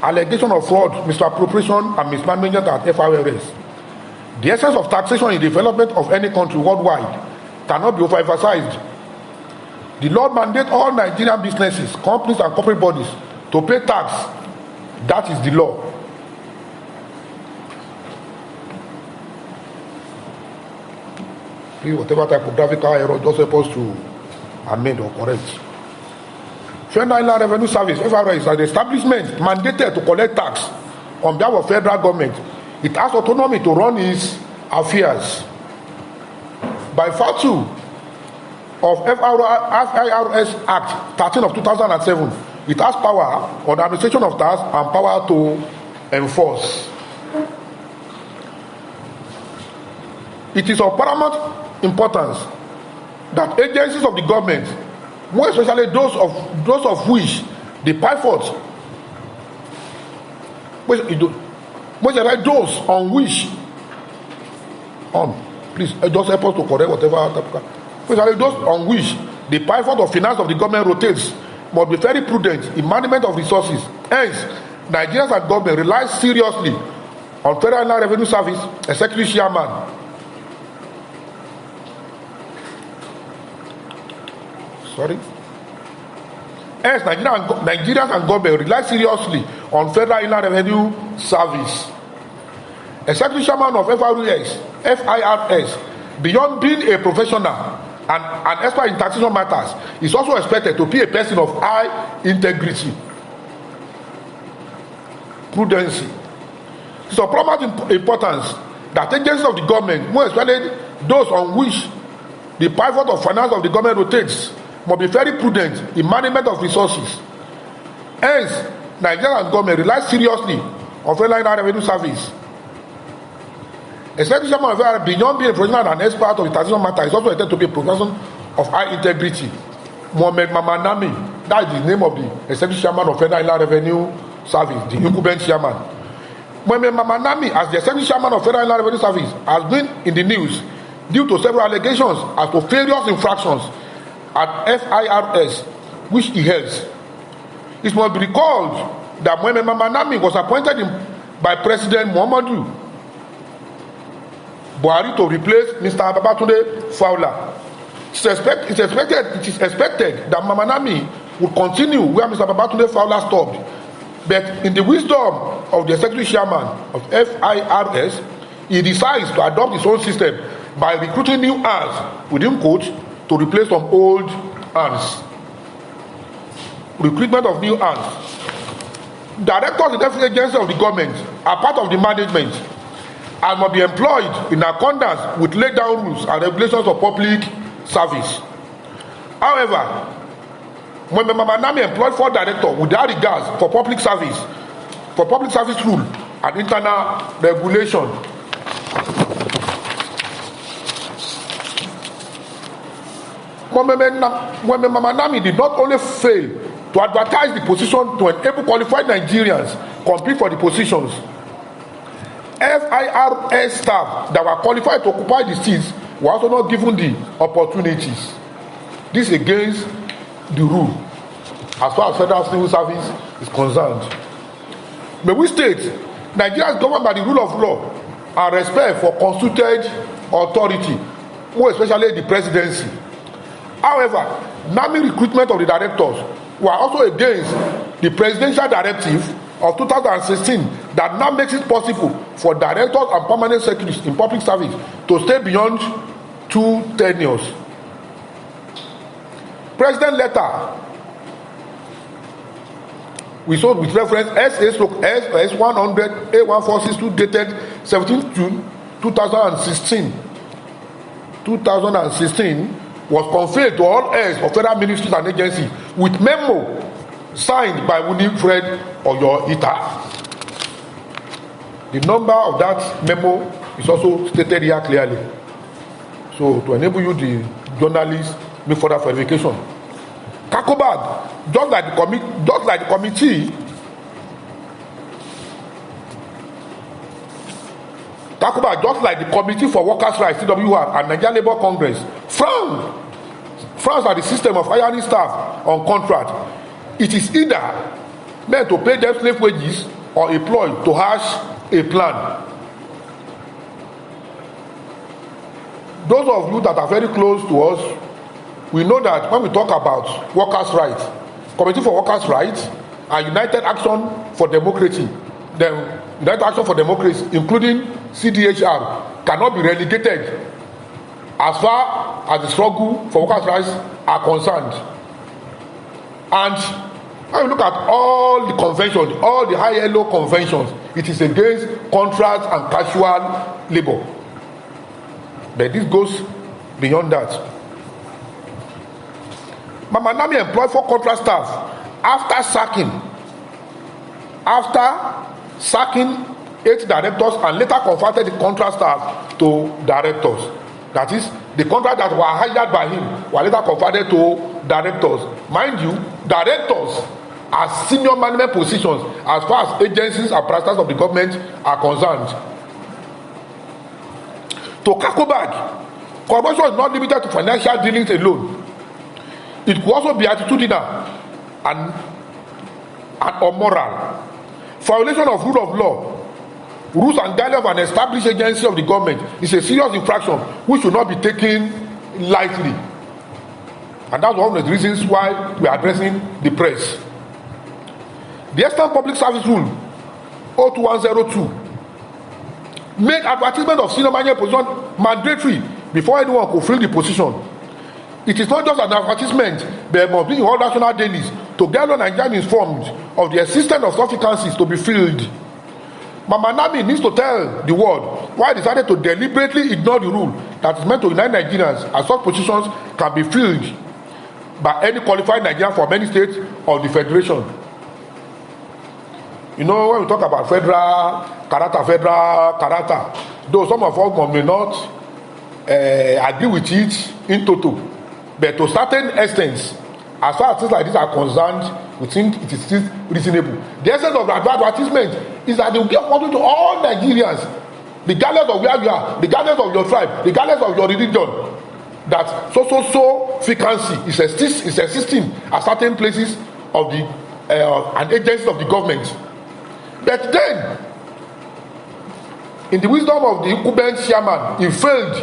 allegation of fraud, misappropriation, and mismanagement at FIRS. The essence of taxation in the development of any country worldwide cannot be overemphasized. The law mandates all Nigerian businesses, companies, and corporate bodies to pay tax. That is the law. Please, whatever typographical error, just supposed to amend or correct. Federal Inland Revenue Service (FIRS) is an establishment mandated to collect tax on behalf of federal government. It has autonomy to run its affairs. By virtue of FIRS Act 13 of 2007, it has power on the administration of tax and power to enforce. It is of paramount importance that agencies of the government, more especially those of which the pivot, those on which, please just help us to correct whatever, especially those on which the pivot of finance of the government rotates, must be very prudent in management of resources. Hence, Nigerians and government rely seriously on Federal Inland Revenue Service Executive Chairman. Hence, Nigerians and government rely seriously on Federal Inland Revenue Service. Executive Chairman of FIRS, beyond being a professional and an expert in taxation matters, is also expected to be a person of high integrity, prudency. It is of paramount importance that agencies of the government, more especially those on which the pivot of finance of the government rotates, must be very prudent in management of resources. Hence, Nigerian government relies seriously on Federal Inland Revenue Service. Executive Chairman of FIRS, beyond being a professional and expert of the taxation matter, is also intended to be a person of high integrity. Mohammed Mamanami, that is the name of the Executive Chairman of Federal Inland Revenue Service, the incumbent chairman. Mohammed Mamanami, as the Executive Chairman of Federal Inland Revenue Service, has been in the news due to several allegations as to various infractions at FIRS, which he heads. It must be recalled that Mohammed Mamanami was appointed by President Muhammadu Buhari to replace Mr. Babatunde Fowler. It is expected that Mamanami will continue where Mr. Babatunde Fowler stopped. But in the wisdom of the Executive Chairman of FIRS, he decides to adopt his own system by recruiting new hands within quotes to replace some old hands. Recruitment of new hands. Directors in every agency of the government are part of the management and must be employed in accordance with laid down rules and regulations of public service. However, when Mamanami employed 4 directors without regards for public service rule and internal regulation. When Mamanami did not only fail to advertise the position to enable qualified Nigerians compete for the positions, FIRS staff that were qualified to occupy the seats were also not given the opportunities. This against the rule as far as federal civil service is concerned. May we state, Nigeria is governed by the rule of law and respect for constituted authority, more especially the presidency. However, NAMI recruitment of the directors were also against the presidential directive of 2016 that now makes it possible for directors and permanent secretaries in public service to stay beyond 2 tenures. President letter we saw with reference S100 A1462 dated 17 June 2016 was conveyed to all heads of federal ministries and agencies with memo signed by Winifred Oyo-Ita. The number of that memo is also stated here clearly. So to enable you, the journalists, make further verification. Kakobad, just like the committee, Kakobad, just like the Committee for Workers' Rights, CWR, and Nigeria Labour Congress, frowns at the system of hiring staff on contract. It is either meant to pay them slave wages or a ploy to hash a plan. Those of you that are very close to us, we know that when we talk about workers' rights, Committee for Workers' Rights and United Action for Democracy, the United Action for Democracy, including CDHR, cannot be relegated as far as the struggle for workers' rights are concerned. And when you look at all the conventions, all the high ILO conventions, it is against contract and casual labor. But this goes beyond that. Mama Nami employed 4 contract staff after sacking 8 directors and later converted the contract staff to directors. That is, the contract that were hired by him were later converted to directors. Mind you, directors are senior management positions as far as agencies and parastatals of the government are concerned. To Kakobag, corruption is not limited to financial dealings alone. It could also be attitudinal and immoral. Violation of rule of law, rules and guidelines of an established agency of the government is a serious infraction which should not be taken lightly. And that's one of the reasons why we are addressing the press. The Eastern Public Service Rule 02102 made advertisement of senior management position mandatory before anyone could fill the position. It is not just an advertisement, but it must be in all national dailies to get all Nigerians informed of the existence of such vacancies to be filled. Mama Nami needs to tell the world why he decided to deliberately ignore the rule that is meant to unite Nigerians, as such positions can be filled by any qualified Nigerian from any state of the federation. You know, when we talk about federal character, though some of us may not agree with it in total, but to certain extents, as far as things like this are concerned, we think it is still reasonable. The essence of the advertisement is that they will give opportunity to all Nigerians, regardless of where you are, regardless of your tribe, regardless of your religion, that so vacancy is existing at certain places of the and agencies of the government. But then, in the wisdom of the incumbent chairman, he failed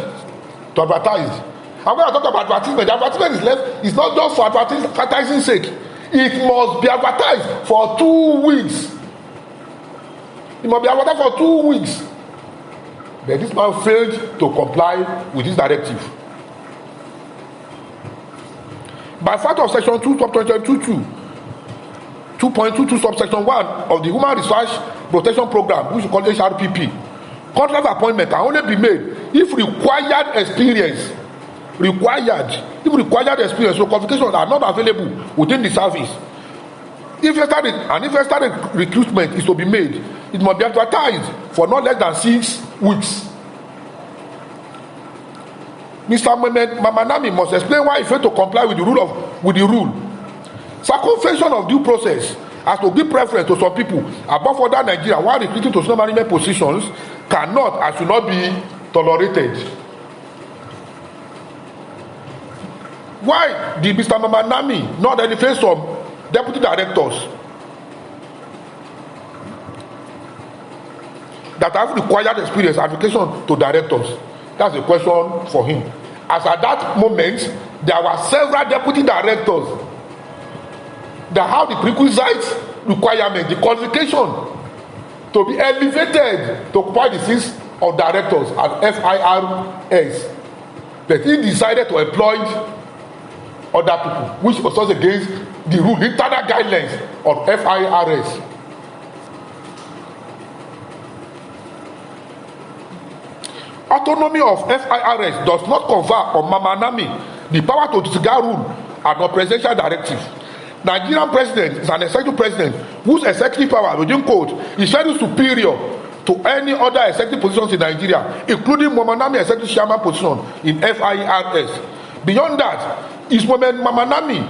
to advertise. And when I talk about advertisement, the advertisement is not just for advertising sake. It must be advertised for 2 weeks. It must be advertised for 2 weeks. But this man failed to comply with this directive. By fact of section 2.22 subsection 1 of the Human Research Protection Program, which we call HRPP, contract appointment can only be made if required experience or qualifications are not available within the service. If a recruitment is to be made, it must be advertised for not less than 6 weeks. Mr. Mama Nami must explain why he failed to comply with the rule. Circumvention of due process as to give preference to some people above other Nigeria while recruiting to senior management positions cannot and should not be tolerated. Why did Mr. Mama Nami not identify some deputy directors that have required experience application to directors? That's a question for him. As at that moment, there were several deputy directors that have the prerequisite requirement, the qualification to be elevated to occupy the seats of directors at FIRS. But he decided to employ other people, which was also against the rule, the internal guidelines of FIRS. Autonomy of FIRS does not confer on Mama Nami the power to disregard rule and on presidential directive. Nigerian president is an executive president whose executive power within code is very superior to any other executive positions in Nigeria, including Mama Nami executive chairman position in FIRS. Beyond that, is Mama Nami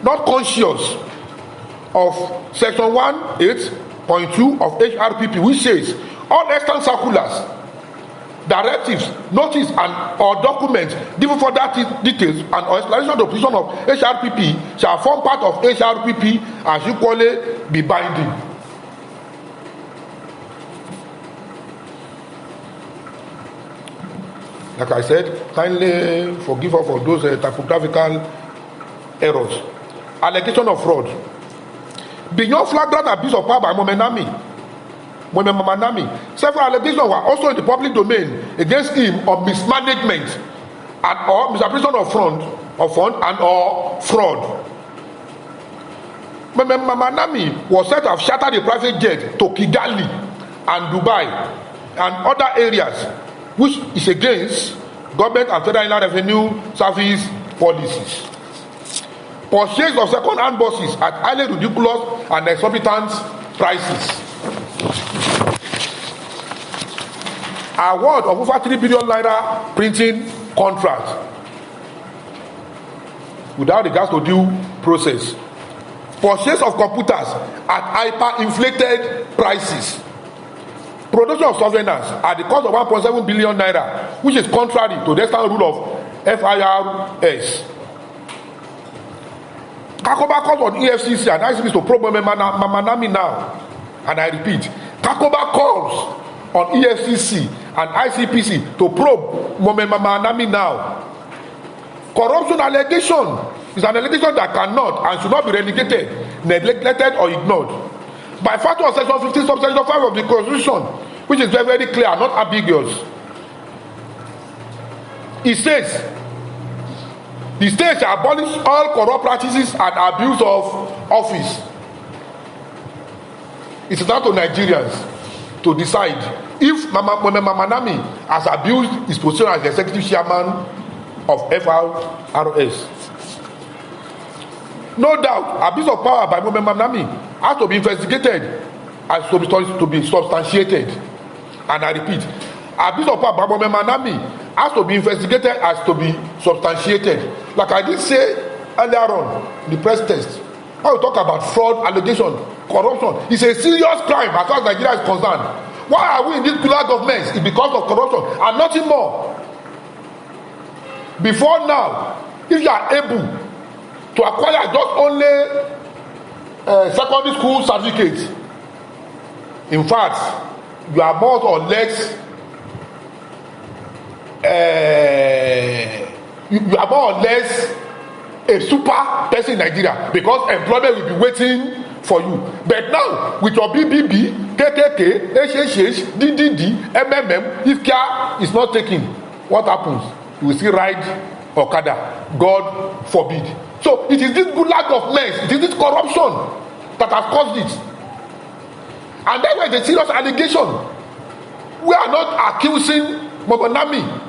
not conscious of section 18.2 of HRPP, which says all extant circulars directives, notice, and or documents given for that details and or explanation of the position of HRPP shall form part of HRPP and equally be binding. Like I said, kindly forgive us for those typographical errors. Allegation of fraud. Beyond flagrant abuse of power by Momen Mamman-Naming, several allegations were also in the public domain against him of mismanagement and or misappropriation of fund and or fraud. Momen Mamman-Naming was said to have chartered a private jet to Kigali and Dubai and other areas, which is against government and federal inland revenue service policies. Purchase of second-hand buses at highly ridiculous and exorbitant prices. Award of over 3 billion naira printing contract without regards to due process. Purchase of computers at hyper-inflated prices. Production of surveillance at the cost of 1.7 billion naira, which is contrary to the extant rule of FIRS. Kakoba calls on EFCC and ICPC to probe Mamman-Naming now. And I repeat, Kakoba calls on EFCC and ICPC to probe Mamman-Naming now. Corruption allegation is an allegation that cannot and should not be relegated, neglected or ignored. By virtue of section 15 subsection 5 of the Constitution, which is very, very clear, not ambiguous. It says, the state shall abolish all corrupt practices and abuse of office. It is down to Nigerians to decide if Mamman-Naming has abused his position as the executive chairman of FIRS. No doubt, abuse of power by Mamman-Naming has to be investigated and to be substantiated. And I repeat, abuse of power by Mamman-Naming has to be investigated as to be substantiated. Like I did say earlier on, the press test, when we talk about fraud, allegation, corruption, it's a serious crime as far as Nigeria is concerned. Why are we in this pillar government? It's because of corruption and nothing more. Before now, if you are able to acquire just only secondary school certificates, in fact, you are more or less you are more or less a super person in Nigeria, because employment will be waiting for you. But now, with your BBB, KKK, HHH, DDD, MMM, if care is not taken, what happens? You will still ride Okada. God forbid. So it is this good lack of mess, it is this corruption that has caused it. And that's why it's a serious allegation. We are not accusing Mamman-Naming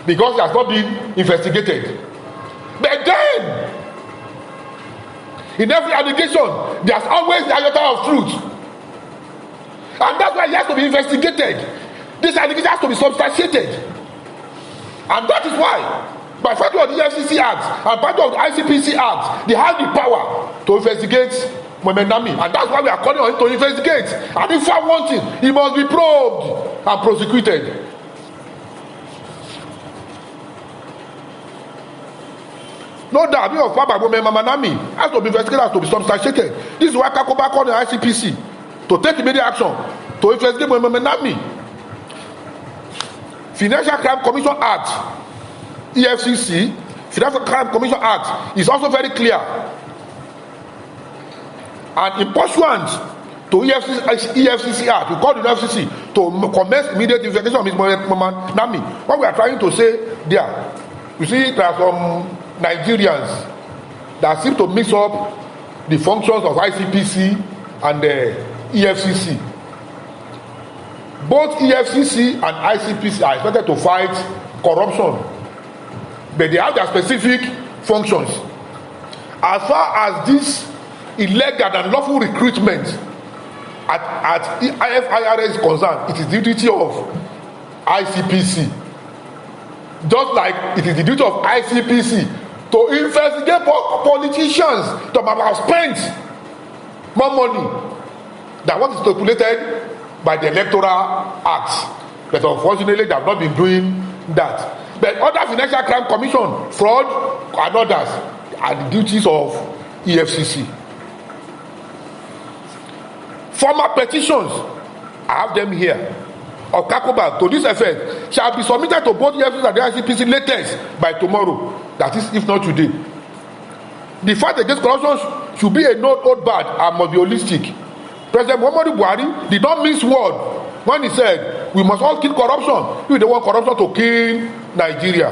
because he has not been investigated. But then, in every allegation, there's always the iota of truth. And that's why he has to be investigated. This allegation has to be substantiated. And that is why, by virtue of the EFCC Act and part of the ICPC Act, they have the power to investigate Mamman-Naming. And that's why we are calling on him to investigate. And if I want him, he must be probed and prosecuted. No doubt, of power by Mamman-Naming has to be investigated, has to be substantiated. This is why Kakoba called the ICPC to take immediate action to investigate Mamman-Naming. Financial Crime Commission Act, EFCC, Financial Crime Commission Act is also very clear. And in pursuant to EFCC Act, we call the EFCC to commence immediate investigation of Ms. Mamman-Naming. What we are trying to say there, you see, there are some Nigerians that seem to mix up the functions of ICPC and the EFCC. Both EFCC and ICPC are expected to fight corruption, but they have their specific functions. As far as this illegal and lawful recruitment at IFIRS is concerned, it is the duty of ICPC. Just like it is the duty of ICPC to investigate politicians that have spent more money than what is stipulated by the Electoral Act. But unfortunately, they have not been doing that. But other Financial Crime Commission, fraud, and others are the duties of EFCC. Former petitions, I have them here, of Kakoba to this effect shall be submitted to both EFCC and the ICPC latest by tomorrow. That is, if not today. The fight against corruption should be a not bad and must be holistic. President Muhammadu Buhari did not mince word when he said we must all kill corruption. If they want corruption to kill Nigeria.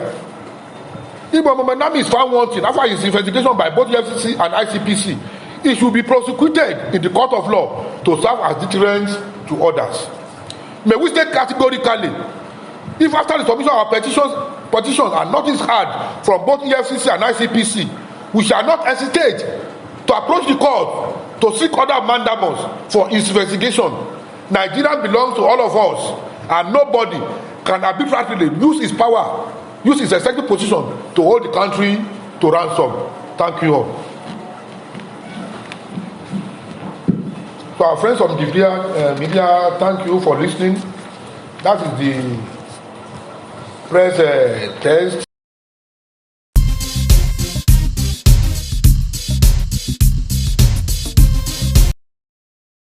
If Mohamed Nami is found wanting after his investigation by both EFCC and ICPC, he should be prosecuted in the court of law to serve as deterrent to others. May we state categorically, if after the submission of our petitions and nothing is heard from both EFCC and ICPC, we shall not hesitate to approach the court to seek other mandamus for its investigation. Nigeria belongs to all of us, and nobody can arbitrarily use his power, use his executive position to hold the country to ransom. Thank you all. So our friends from the media, thank you for listening. That is the press test.